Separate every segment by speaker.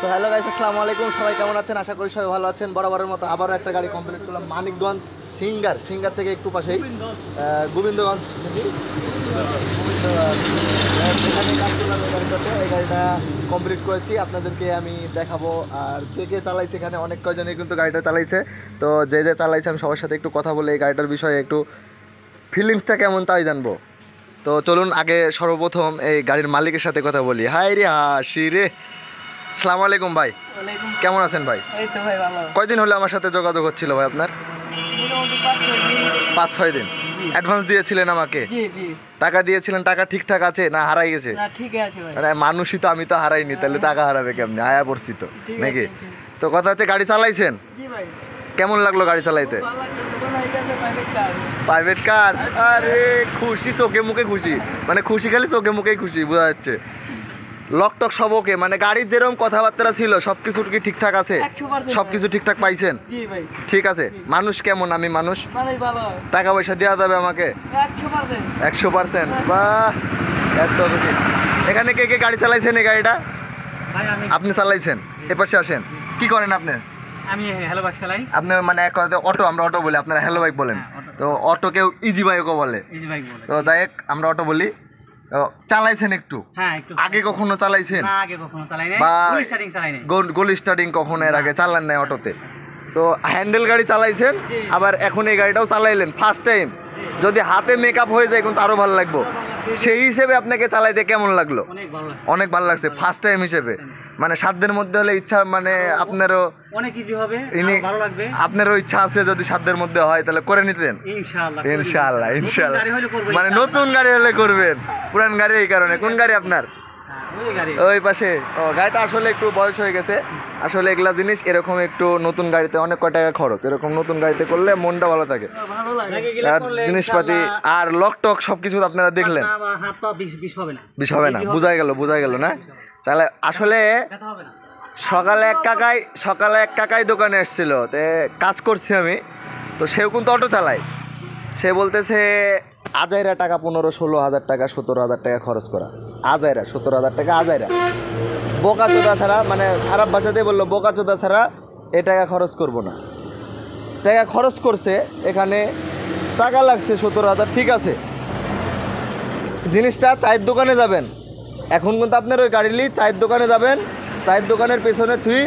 Speaker 1: তো hello guys, আসসালামু আলাইকুম। সবাই কেমন আছেন? আশা করি সবাই ভালো আছেন। বরাবরের মতো আবারও একটা গাড়ি কমপ্লিট করলাম মানিকগঞ্জ সিঙ্গার থেকে একটু পাশেই গোবিন্দগঞ্জ এখানে কাজ করলাম। এই গাড়িটাতে এই গাড়িটা কমপ্লিট করেছি, আপনাদেরকে আমি দেখাবো। আর কে কে চালাইছে এখানে অনেক কয়জনই কিন্তু গাড়িটা চালাইছে। তো যে যে চালাইছে আমি সবার সাথে একটু কথা বলে এই গাড়িটার বিষয়ে একটু ফিলিংসটা কেমন তাই জানবো। তো চলুন আগে সর্বপ্রথম এই গাড়ির মালিকের সাথে কথা বলি। হাই রে হাসি রে। আসসালামু আলাইকুম ভাই। কেমন আছেন ভাই?
Speaker 2: এই তো ভাই ভালো।
Speaker 1: কয়দিন হলো আমার সাথে যোগাযোগ হচ্ছিল ভাই আপনার?
Speaker 2: মোটামুটি
Speaker 1: 5-6 দিন। অ্যাডভান্স দিয়েছিলেন আমাকে?
Speaker 2: জি জি।
Speaker 1: টাকা দিয়েছিলেন, টাকা ঠিকঠাক আছে না হারাই গেছে?
Speaker 2: না ঠিক আছে ভাই।
Speaker 1: আরে মানুষই তো, আমি তো হারাইনি, তাহলে টাকা হারাবে কেমনি? আয়া পড়ছি তো নাকি? তো কথা হচ্ছে গাড়ি চালাইছেন,
Speaker 2: জি ভাই।
Speaker 1: কেমন লাগলো গাড়ি চালাইতে?
Speaker 2: ভালো লাগছে, তো ভাই এটা প্রাইভেট কার।
Speaker 1: Private car? আরে খুশি, চোখে মুখে খুশি, মানে খুশি খালি চোখে মুখেই খুশি, বোঝা যাচ্ছে। লকটক সব ওকে, মানে গাড়ির যেরকম কথাবার্তা ছিল সব কিছু কি ঠিকঠাক আছে?
Speaker 2: 100%
Speaker 1: সব কিছু ঠিকঠাক পাইছেন?
Speaker 2: জি ভাই।
Speaker 1: ঠিক আছে। মানুষ কেমন? আমি মানুষ,
Speaker 2: মানে ভালো।
Speaker 1: টাকা পয়সা দেওয়া যাবে আমাকে
Speaker 2: 100%।
Speaker 1: 100%? বাহ, এত খুশি। এখানে কে কে গাড়ি চালাইছেন এই গাড়িটা?
Speaker 2: ভাই
Speaker 1: আপনি চালাইছেন? এপাশে আসেন। কি করেন আপনি?
Speaker 2: আমি হ্যালো বাইক চালাই।
Speaker 1: আপনি মানে এক কথাতে অটো, আমরা অটো বলি, আপনারা হ্যালো বাইক বলেন। তো অটো কেউ ইজি বাইকও বলে।
Speaker 2: ইজি বাইক বলে।
Speaker 1: তো যাই হোক, আমরা অটো বলি। তো চালাইছেন একটু?
Speaker 2: হ্যাঁ একটু।
Speaker 1: আগে কখনো চালাইছেন?
Speaker 2: না আগে কখনো চালাই নাই।
Speaker 1: বা
Speaker 2: ফুল স্টার্টিং চালাই নাই।
Speaker 1: গোল স্টার্টিং কখনো এর আগে চালান নাই অটোতে? তো হ্যান্ডেল গাড়ি চালাইছেন, আবার এখন এই গাড়িটাও চালাইলেন ফার্স্ট টাইম। যদি হাতে মেকআপ হয়ে যায় কিন্তু আরো ভালো লাগবে। সেই হিসেবে আপনাকে চালাইতে কেমন লাগলো?
Speaker 2: অনেক ভালো লাগছে।
Speaker 1: অনেক ভালো লাগছে ফার্স্ট টাইম হিসেবে। মানে সাধ্যের মধ্যে হলে ইচ্ছা, মানে আপনারও
Speaker 2: অনেক ইজি হবে,
Speaker 1: ইনি-
Speaker 2: ভালো লাগবে।
Speaker 1: আপনারও ইচ্ছা আছে যদি সাধ্যের মধ্যে হয় তাহলে করে নিতেন?
Speaker 2: ইনশাআল্লাহ।
Speaker 1: ইনশাআল্লাহ ইনশাআল্লাহ।
Speaker 2: গাড়ি হলে করব।
Speaker 1: মানে নতুন গাড়ি হলে করবেন, পুরান গাড়ি এই কারণে। কোন গাড়ি আপনার?
Speaker 2: ওই গাড়ি।
Speaker 1: ওই পাশে। ও, গাড়িটা আসলে একটু বয়স হয়ে গেছে। আসলে এগুলা জিনিস এরকম একটু নতুন গাড়িতে অনেক কয় টাকা খরচ, এরকম নতুন গাড়িতে করলে মনটা ভালো থাকে।
Speaker 2: ভালো লাগে।
Speaker 1: আর জিনিসপাতি আর লকটক সবকিছু আপনারা দেখলেন,
Speaker 2: হাত পা বিষ হবে না।
Speaker 1: বিষ হবে না। বোঝা গেল না? তাহলে আসলে
Speaker 2: ব্যথা হবে না।
Speaker 1: সকালে এক কাকাই দোকানে এসেছিল, তে কাজ করছি আমি। তো সেও কিন্তু অটো চালায়। সে বলতেছে আজাইরা টাকা 15-16 হাজার টাকা, 17 হাজার টাকা খরচ করা। আজাইরা 17 হাজার টাকা আজাইরা। বোকাচোদা ছাড়া, মানে খারাপ ভাষাতে বললো, বোকাচোদা ছাড়া এ টাকা খরচ করবো না। টাকা খরচ করছে, এখানে টাকা লাগছে 17 হাজার, ঠিক আছে। জিনিসটা চায়ের দোকানে যাবেন, এখন কিন্তু আপনার ওই গাড়ি নিয়ে চায়ের দোকানে যাবেন, চায়ের দোকানের পেছনে থুই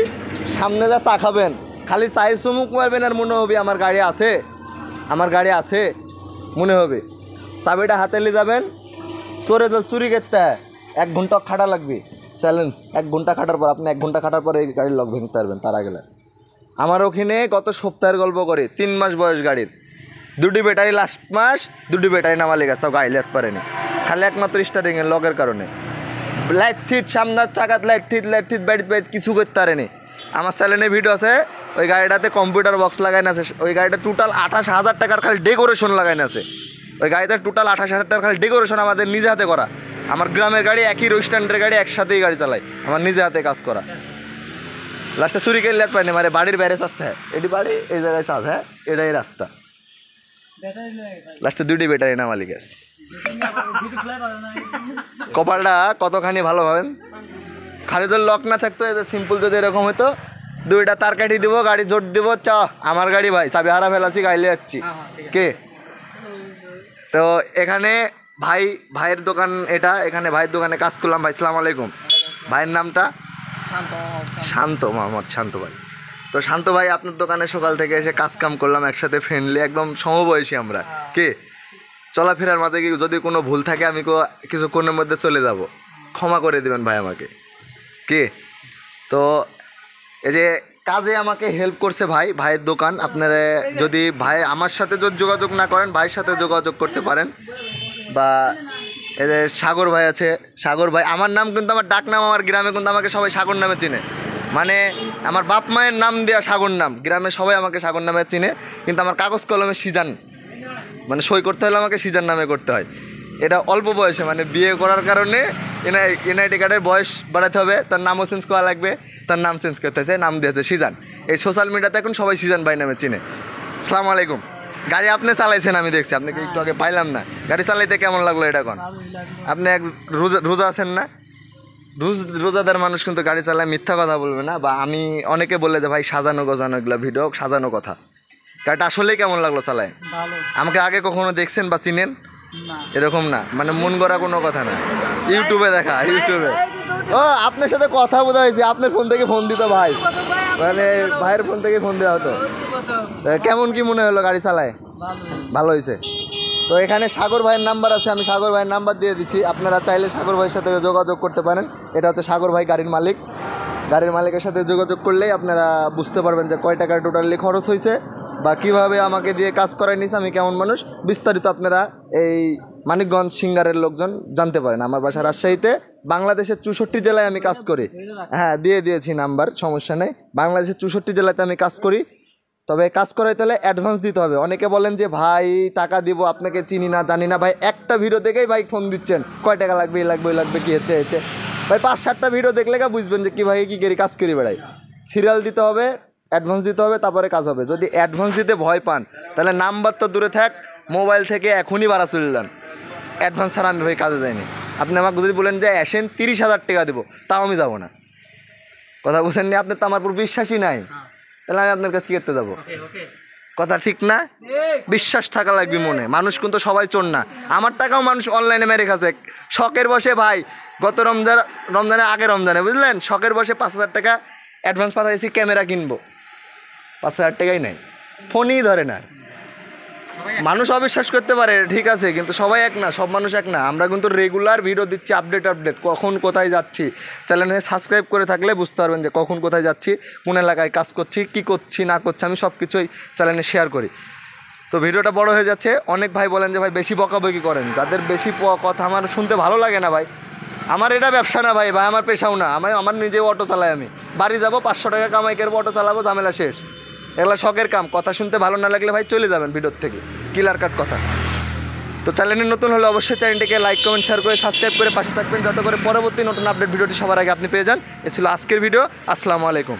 Speaker 1: সামনে যা চা খাবেন, খালি চায়ের চুমুক মারবেন আর মনে হবে আমার গাড়ি আছে মনে হবে। চাবিটা হাতে নিয়ে যাবেন, চুরি করতে 1 ঘন্টা খাটা লাগবে। চ্যালেঞ্জ, 1 ঘন্টা খাটার পর আপনি 1 ঘন্টা খাটার পরে এই গাড়ির লক ভেঙে পারবেন। তার আগে আমার ওখানে গত সপ্তাহের গল্প করে 3 মাস বয়স গাড়ির, 2টি ব্যাটারি লাস্ট মাস, 2টি ব্যাটারি নামালে গেছে, তাও গাড়ি লেতে পারেনি, খালি একমাত্র স্টার্টিংয়ের লকের কারণে। লাইট থিট সামনের চাকাত লাইট থিট বাইট কিছু করতে পারেনি। আমার চ্যানেলে ভিডিও আছে, ওই গাড়িটাতে কম্পিউটার বক্স লাগাইন আছে। ওই গাড়িটা টোটাল 28,000 টাকার খালি ডেকোরেশন লাগাইন আছে। ওই গাড়িতে টোটাল 28,000 টাকার খালি ডেকোরেশন আমাদের নিজে হাতে করা। আমার গ্রামের গাড়ি, একই স্ট্যান্ডের গাড়ি, একসাথেই গাড়ি চালাই, আমার নিজে হাতে কাজ করা। লাস্টে চুরি করে লেট পাইনি, মানে বাড়ির বাইরে চাষ। হ্যাঁ এটি বাড়ি, এই জায়গায় চাষ। হ্যাঁ এটাই রাস্তা। লাস্টে 2টি ব্যাটারি নামালি গ্যাস। কপালটা কতখানি ভালো হবেন। খালি যদি লক না থাকতো, সিম্পল যদি এরকম হতো, 2টা তার কাটি দিব, গাড়ি জোট দিব, আমার গাড়ি ভাই, চাবি হারা ফেলাছি, গাড়ি লিয়ে যাচ্ছি। কে? তো এখানে ভাইয়ের দোকান এটা, এখানে ভাইয়ের দোকানে কাজ করলাম। ভাই সালাম আলাইকুম। ভাইয়ের নামটা? শান্ত, মোহাম্মদ শান্ত ভাই। তো শান্ত ভাই, আপনার দোকানে সকাল থেকে এসে কাজ কাম করলাম একসাথে, ফ্রেন্ডলি, একদম সমবয়সী আমরা। কে? চলাফেরার মাঝে কি যদি কোনো ভুল থাকে আমি কিছুক্ষণের মধ্যে চলে যাব, ক্ষমা করে দেবেন ভাই আমাকে। কে? তো এই যে কাজে আমাকে হেল্প করছে ভাইয়ের দোকান। আপনারা যদি ভাই আমার সাথে যদি যোগাযোগ না করেন, ভাইয়ের সাথে যোগাযোগ করতে পারেন। বা এই যে সাগর ভাই আছে, সাগর ভাই, আমার নাম কিন্তু, আমার ডাক নাম, আমার গ্রামে কিন্তু আমাকে সবাই সাগর নামে চিনে। মানে আমার বাপ মায়ের নাম দেওয়া সাগর নাম, গ্রামে সবাই আমাকে সাগর নামে চিনে। কিন্তু আমার কাগজ কলমে সিজান, মানে সই করতে হলে আমাকে সিজান নামে করতে হয়। এটা অল্প বয়সে, মানে বিয়ে করার কারণে এনআইডি কার্ডের বয়স বাড়াতে হবে, তার নামও চেঞ্জ করা লাগবে, তার নাম চেঞ্জ করতে হয়েছে, নাম দিয়েছে সিজান। এই সোশ্যাল মিডিয়াতে এখন সবাই সিজান ভাই নামে চিনে। আসসালামু আলাইকুম। গাড়ি আপনি চালাইছেন, আমি দেখছি, আপনাকে একটু আগে পাইলাম না। গাড়ি চালাইতে কেমন লাগলো এটা কোন? আপনি রোজা আছেন না? রোজাদার মানুষ কিন্তু গাড়ি চালায় মিথ্যা কথা বলবে না, বা আমি অনেকে বলে যে ভাই সাজানো গোজানো এগুলো ভিডিও সাজানো কথা। গাড়িটা আসলেই কেমন লাগলো চালায়?
Speaker 2: ভালো।
Speaker 1: আমাকে আগে কখনো দেখছেন বা চিনেন?
Speaker 2: না।
Speaker 1: এরকম না, মানে মন গড়া কোনো কথা না, ইউটিউবে দেখা, ইউটিউবে। ও আপনার সাথে কথা বোঝা হয়েছে, আপনার ফোন থেকে ফোন দিত ভাই, মানে ভাইয়ের ফোন থেকে ফোন দেওয়া হতো। কেমন কি মনে হলো গাড়ি চালায়? ভালো হয়েছে। তো এখানে সাগর ভাইয়ের নাম্বার আছে, আমি সাগর ভাইয়ের নাম্বার দিয়ে দিচ্ছি, আপনারা চাইলে সাগর ভাইয়ের সাথে যোগাযোগ করতে পারেন। এটা হচ্ছে সাগর ভাই গাড়ির মালিক। গাড়ির মালিকের সাথে যোগাযোগ করলেই আপনারা বুঝতে পারবেন যে কয় টাকা টোটালি খরচ হয়েছে বা কীভাবে আমাকে দিয়ে কাজ করাই নিয়েছে, আমি কেমন মানুষ, বিস্তারিত আপনারা এই মানিকগঞ্জ সিঙ্গারের লোকজন জানতে পারেন। আমার বাসা রাজশাহীতে, বাংলাদেশের 64 জেলায় আমি কাজ করি। হ্যাঁ, দিয়ে দিয়েছি নাম্বার, সমস্যা নেই। বাংলাদেশের 64 জেলাতে আমি কাজ করি। তবে কাজ করাইতে হলে অ্যাডভান্স দিতে হবে। অনেকে বলেন যে ভাই টাকা দিব, আপনাকে চিনি না জানি না। ভাই একটা ভিডিও দেখেই ভাই ফোন দিচ্ছেন, কয় টাকা লাগবে, লাগবে লাগবে, কী হচ্ছে হচ্ছে। ভাই 5-7টা ভিডিও দেখলে বুঝবেন যে কীভাবে কী করি, কাজ করি বেড়াই। সিরিয়াল দিতে হবে, অ্যাডভান্স দিতে হবে, তারপরে কাজ হবে। যদি অ্যাডভান্স দিতে ভয় পান তাহলে নাম্বার তো দূরে থাক, মোবাইল থেকে এখনই ভাড়া চলে যান। অ্যাডভান্স ছাড়া আমি ভাই কাজে যাইনি। আপনি আমাকে যদি বলেন যে আসেন 30,000 টাকা দেবো, তাও আমি যাবো না। কথা বুঝেন নি? আপনার তো আমার উপর বিশ্বাসই নাই, তাহলে আমি আপনার কাছে কী করতে যাবো? কথা ঠিক না? বিশ্বাস থাকা লাগবে মনে। মানুষ কিন্তু সবাই চোর না। আমার টাকাও মানুষ অনলাইনে মেরে খাচ্ছে শখের বসে। ভাই গত রমজানের আগে রমজানে বুঝলেন, শখের বসে 5,000 টাকা অ্যাডভান্স পাঠাইছি, ক্যামেরা কিনবো, 5,000 টাকাই নাই, ফোনই ধরে না। মানুষ অবিশ্বাস করতে পারে, ঠিক আছে, কিন্তু সবাই এক না, সব মানুষ এক না। আমরা কিন্তু রেগুলার ভিডিও দিচ্ছি, আপডেট, কখন কোথায় যাচ্ছি। চ্যানেলে সাবস্ক্রাইব করে থাকলে বুঝতে পারবেন যে কখন কোথায় যাচ্ছি, কোন এলাকায় কাজ করছি, কি করছি না করছি, আমি সব কিছুই চ্যানেলে শেয়ার করি। তো ভিডিওটা বড় হয়ে যাচ্ছে। অনেক ভাই বলেন যে ভাই বেশি বকাবকি করেন, যাদের বেশি কথা আমার শুনতে ভালো লাগে না। ভাই আমার এটা ব্যবসা না ভাই, আমার পেশাও না। আমার নিজেও অটো চালাই, আমি বাড়ি যাবো 500 টাকা কামাই করবো, অটো চালাবো, ঝামেলা শেষ। এগুলো শখের কাম। কথা শুনতে ভালো না লাগলে ভাই চলে যাবেন ভিডিওর থেকে, ক্লিয়ার কাট কথা। তো চ্যানেলে নতুন হলে অবশ্যই চ্যানেলটিকে লাইক, কমেন্ট, শেয়ার করে সাবস্ক্রাইব করে পাশে থাকবেন, যাতে করে পরবর্তী নতুন আপডেট ভিডিওটি সবার আগে আপনি পেয়ে যান। এ ছিল আজকের ভিডিও। আসসালামু আলাইকুম।